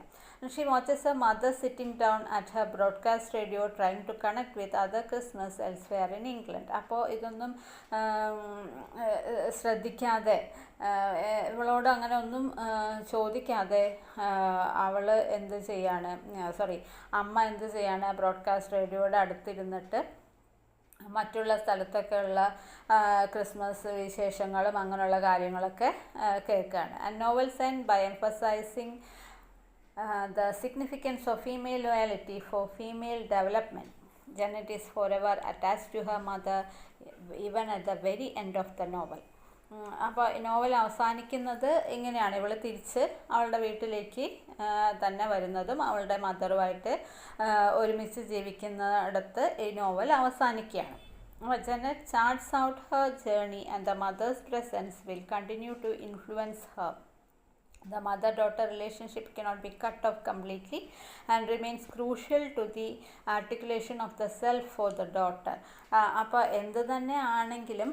She watches her mother sitting down at her broadcast radio trying to connect with other Christmas elsewhere in England. അപ്പോൾ ഇതൊന്നും ശ്രദ്ധിക്കാതെ, ഇവളോട് അങ്ങനെ ഒന്നും ചോദിക്കാതെ അമ്മ എന്ത് ചെയ്യാണ്, ബ്രോഡ്കാസ്റ്റ് റേഡിയോയുടെ അടുത്തിരുന്നിട്ട് മറ്റുള്ള സ്ഥലത്തൊക്കെയുള്ള ക്രിസ്മസ് വിശേഷങ്ങളും അങ്ങനെയുള്ള കാര്യങ്ങളൊക്കെ കേൾക്കുകയാണ്. And novels and by emphasising the significance of female loyalty for female development. Janet is forever attached to her mother even at the very end of the novel. അപ്പോൾ നോവൽ അവസാനിക്കുന്നത് ഇങ്ങനെയാണ്, ഇവൾ തിരിച്ച് അവളുടെ വീട്ടിലേക്ക് തന്നെ വരുന്നതും അവളുടെ മദറുമായിട്ട് ഒരുമിച്ച് ജീവിക്കുന്നിടത്ത് ഈ നോവൽ അവസാനിക്കുകയാണ്. Janet charts out her journey and the mother's presence will continue to influence her. The mother-daughter relationship cannot be cut off completely and remains crucial to the articulation of the self for the daughter. അപ്പോൾ എന്ത് തന്നെ ആണെങ്കിലും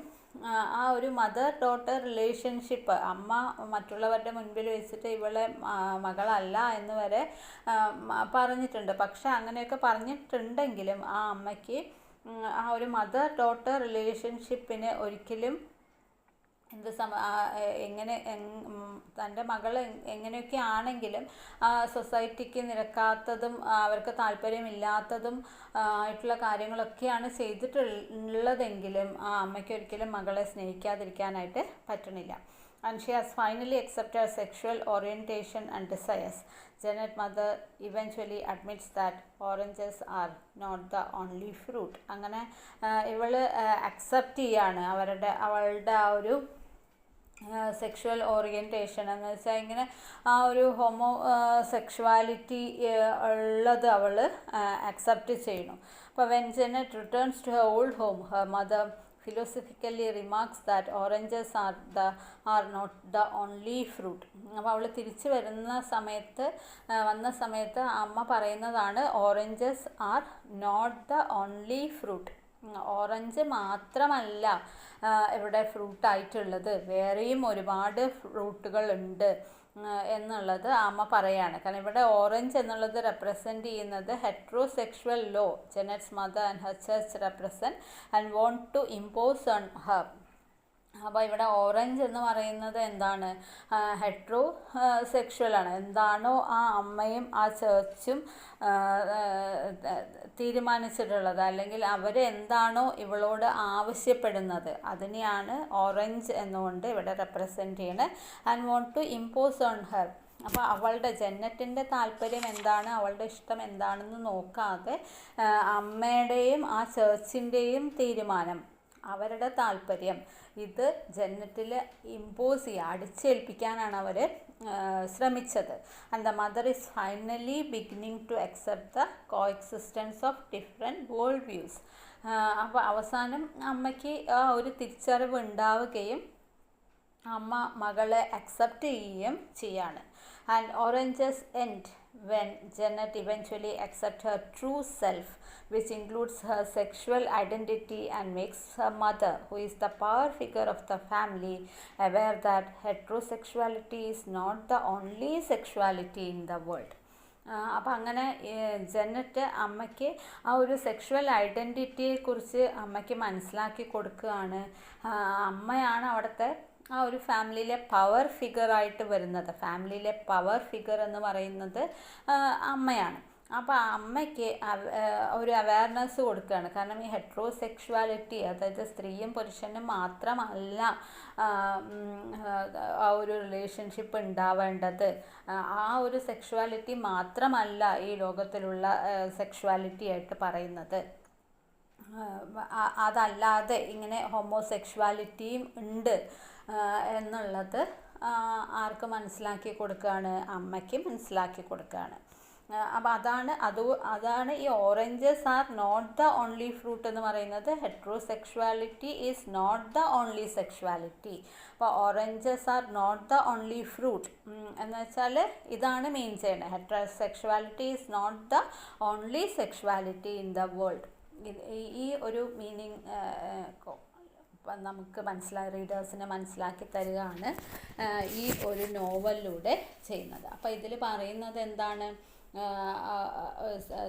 ആ ഒരു മദർ ഡോട്ടർ റിലേഷൻഷിപ്പ്, അമ്മ മറ്റുള്ളവരുടെ മുൻപിൽ വെച്ചിട്ട് ഇവളെ മകളല്ല എന്ന് വരെ പറഞ്ഞിട്ടുണ്ട്. പക്ഷെ അങ്ങനെയൊക്കെ പറഞ്ഞിട്ടുണ്ടെങ്കിലും ആ അമ്മയ്ക്ക് ആ ഒരു മദർ ഡോട്ടർ റിലേഷൻഷിപ്പിന് ഒരിക്കലും തൻ്റെ മകൾ എങ്ങനെയൊക്കെ ആണെങ്കിലും സൊസൈറ്റിക്ക് നിരക്കാത്തതും അവർക്ക് താല്പര്യമില്ലാത്തതും ആയിട്ടുള്ള കാര്യങ്ങളൊക്കെയാണ് ചെയ്തിട്ടുള്ളതെങ്കിലും ആ അമ്മയ്ക്ക് ഒരിക്കലും മകളെ സ്നേഹിക്കാതിരിക്കാനായിട്ട് പറ്റണില്ല. And she has finally accepted her sexual orientation and desires. Janet's mother eventually admits that oranges are not the only fruit. അങ്ങനെ ഇവൾ അക്സെപ്റ്റ് ചെയ്യാണ് അവളുടെ ആ ഒരു സെക്ഷുവൽ ഓറിയൻറ്റേഷൻ എന്ന് വെച്ചാൽ ഇങ്ങനെ ആ ഒരു ഹോമോ സെക്ഷുവാലിറ്റി ഉള്ളത് അവൾ അക്സെപ്റ്റ് ചെയ്യുന്നു. അപ്പോൾ when Jeanette returns to her old home, her mother philosophically remarks that oranges are not the only fruit. അപ്പോൾ അവൾ തിരിച്ചു വന്ന സമയത്ത് അമ്മ പറയുന്നതാണ് oranges are not the only fruit. Orange മാത്രമല്ല ഇവിടെ ഫ്രൂട്ടായിട്ടുള്ളത്, വേറെയും ഒരുപാട് ഫ്രൂട്ടുകളുണ്ട് എന്നുള്ളത് അമ്മ പറയാണ്. കാരണം ഇവിടെ ഓറഞ്ച് എന്നുള്ളത് റെപ്രസെൻ്റ് ചെയ്യുന്നത് heterosexual law. Jeanette's mother and her church represent and want to impose on her. അപ്പോൾ ഇവിടെ ഓറഞ്ച് എന്ന് പറയുന്നത് എന്താണ്, ഹെട്രോ സെക്ഷുവലാണ്. എന്താണോ ആ അമ്മയും ആ ചേർച്ചും തീരുമാനിച്ചിട്ടുള്ളത്, അല്ലെങ്കിൽ അവരെന്താണോ ഇവളോട് ആവശ്യപ്പെടുന്നത്, അതിനെയാണ് ഓറഞ്ച് എന്നുകൊണ്ട് ഇവിടെ റെപ്രസെൻ്റ് ചെയ്യണത്. And want to impose on her. അപ്പോൾ അവളുടെ ജെന്നറ്റിൻ്റെ താല്പര്യം എന്താണ്, അവളുടെ ഇഷ്ടം എന്താണെന്ന് നോക്കാതെ അമ്മയുടെയും ആ ചേർച്ചിൻ്റെയും തീരുമാനം, അവരുടെ താല്പര്യം ഇത് ജെന്നറ്റിൽ ഇമ്പോസ് ചെയ്യുക, അടിച്ചേൽപ്പിക്കാനാണ് അവർ ശ്രമിച്ചത്. And the mother is finally beginning to accept the coexistence of different world views. അപ്പോൾ അവസാനം അമ്മയ്ക്ക് ആ ഒരു തിരിച്ചറിവ് ഉണ്ടാവുകയും അമ്മ മകളെ അക്സെപ്റ്റ് ചെയ്യുകയും ചെയ്യാണ്. And oranges end when Janet eventually accepts her true self, which includes her sexual identity, and makes her mother, who is the power figure of the family, aware that heterosexuality is not the only sexuality in the world. അപ്പം അങ്ങനെ ജെന്നറ്റ് അമ്മയ്ക്ക് ആ ഒരു സെക്ഷുവൽ ഐഡൻറ്റിറ്റിയെക്കുറിച്ച് അമ്മയ്ക്ക് മനസ്സിലാക്കി കൊടുക്കുകയാണ്. അമ്മയാണ് അവിടുത്തെ ആ ഒരു ഫാമിലിയിലെ പവർ ഫിഗറായിട്ട് വരുന്നത്, ഫാമിലിയിലെ പവർ ഫിഗർ എന്ന് പറയുന്നത് അമ്മയാണ്. അപ്പോൾ അമ്മയ്ക്ക് ഒരു അവയർനെസ് കൊടുക്കുകയാണ്. കാരണം ഈ ഹെട്രോസെക്ഷുവാലിറ്റി, അതായത് സ്ത്രീയും പുരുഷനും മാത്രമല്ല ആ ഒരു റിലേഷൻഷിപ്പ് ഉണ്ടാവേണ്ടത്, ആ ഒരു സെക്ഷുവാലിറ്റി മാത്രമല്ല ഈ ലോകത്തിലുള്ള സെക്ഷുവാലിറ്റി ആയിട്ട് പറയുന്നത്. അതല്ലാതെ ഇങ്ങനെ ഹോമോസെക്ഷുവാലിറ്റിയും ഉണ്ട് എന്നുള്ളത് ആർക്ക് മനസ്സിലാക്കി കൊടുക്കുകയാണ്? അമ്മയ്ക്ക് മനസ്സിലാക്കി കൊടുക്കുകയാണ്. അപ്പോൾ അതാണ് ഈ oranges are not the only fruit എന്ന് പറയുന്നത്. Heterosexuality is not the only sexuality. അപ്പോൾ oranges are not the only fruit എന്ന് വെച്ചാൽ ഇതാണ് മീൻ ചെയ്യുന്നത്. Heterosexuality is not the only sexuality in the world. ഈ ഒരു മീനിങ് നമുക്ക് റീഡേഴ്സിന് മനസ്സിലാക്കി തരികയാണ് ഈ ഒരു നോവലിലൂടെ ചെയ്യുന്നത്. അപ്പോൾ ഇതിൽ പറയുന്നത് എന്താണ്?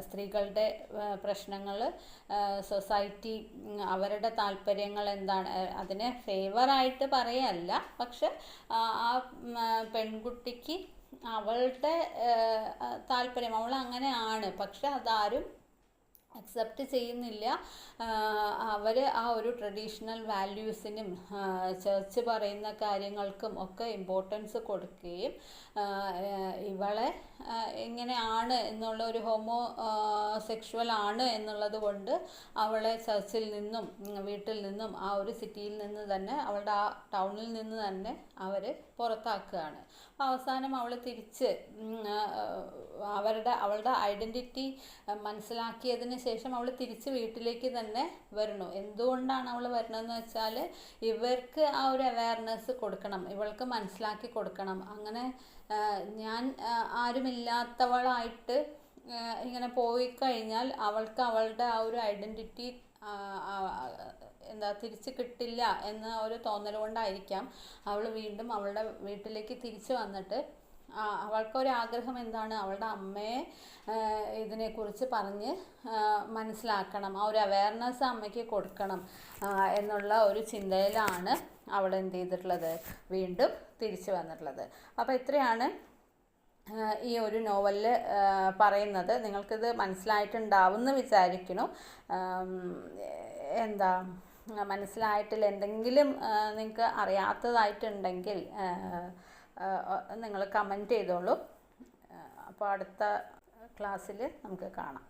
സ്ത്രീകളുടെ പ്രശ്നങ്ങൾ, സൊസൈറ്റി അവരുടെ താല്പര്യങ്ങൾ എന്താണ്, അതിനെ ഫേവറായിട്ട് പറയല്ല, പക്ഷെ ആ പെൺകുട്ടിക്ക് അവളുടെ താല്പര്യം, അവൾ അങ്ങനെയാണ്, പക്ഷെ അതാരും അക്സെപ്റ്റ് ചെയ്യുന്നില്ല. അവർ ആ ഒരു ട്രഡീഷണൽ വാല്യൂസിനും ചർച്ച് പറയുന്ന കാര്യങ്ങൾക്കും ഒക്കെ ഇമ്പോർട്ടൻസ് കൊടുക്കുകയും ഇവളെ ഇങ്ങനെയാണ് എന്നുള്ള ഒരു ഹോമോ സെക്ഷുവൽ ആണ് എന്നുള്ളത് കൊണ്ട് അവളെ ചർച്ചിൽ നിന്നും വീട്ടിൽ നിന്നും ആ ഒരു സിറ്റിയിൽ നിന്ന് തന്നെ, അവളുടെ ആ ടൗണിൽ നിന്ന് തന്നെ അവർ പുറത്താക്കുകയാണ്. അവസാനം അവൾ തിരിച്ച് അവളുടെ ഐഡൻറ്റിറ്റി മനസ്സിലാക്കിയതിന് ശേഷം അവൾ തിരിച്ച് വീട്ടിലേക്ക് തന്നെ വരുന്നു. എന്തുകൊണ്ടാണ് അവൾ വരുന്നതെന്ന് വെച്ചാൽ ഇവർക്ക് ആ ഒരു അവയർനെസ് കൊടുക്കണം, ഇവൾക്ക് മനസ്സിലാക്കി കൊടുക്കണം. അങ്ങനെ ഞാൻ ആരുമില്ലാത്തവളായിട്ട് ഇങ്ങനെ പോയി കഴിഞ്ഞാൽ അവൾക്ക് അവളുടെ ആ ഒരു ഐഡൻറ്റിറ്റി തിരിച്ച് കിട്ടില്ല എന്ന ഒരു തോന്നൽ കൊണ്ടായിരിക്കാം അവൾ വീണ്ടും അവളുടെ വീട്ടിലേക്ക് തിരിച്ച് വന്നിട്ട് അവൾക്കൊരാഗ്രഹം എന്താണ്? അവളുടെ അമ്മയെ ഇതിനെക്കുറിച്ച് പറഞ്ഞ് മനസ്സിലാക്കണം, ആ ഒരു അവയർനെസ് അമ്മയ്ക്ക് കൊടുക്കണം എന്നുള്ള ഒരു ചിന്തയിലാണ് അവൾ എന്ത് ചെയ്തിട്ടുള്ളത്? വീണ്ടും തിരിച്ചു വന്നിട്ടുള്ളത്. അപ്പോൾ ഇത്രയാണ് ഈ ഒരു നോവലിൽ പറയുന്നത്. നിങ്ങൾക്കിത് മനസ്സിലായിട്ടുണ്ടാവുമെന്ന് വിചാരിക്കുന്നു. മനസ്സിലായിട്ടില്ല, എന്തെങ്കിലും നിങ്ങൾക്ക് അറിയാത്തതായിട്ടുണ്ടെങ്കിൽ നിങ്ങൾ കമൻറ്റ് ചെയ്തോളൂ. അപ്പോൾ അടുത്ത ക്ലാസ്സിൽ നമുക്ക് കാണാം.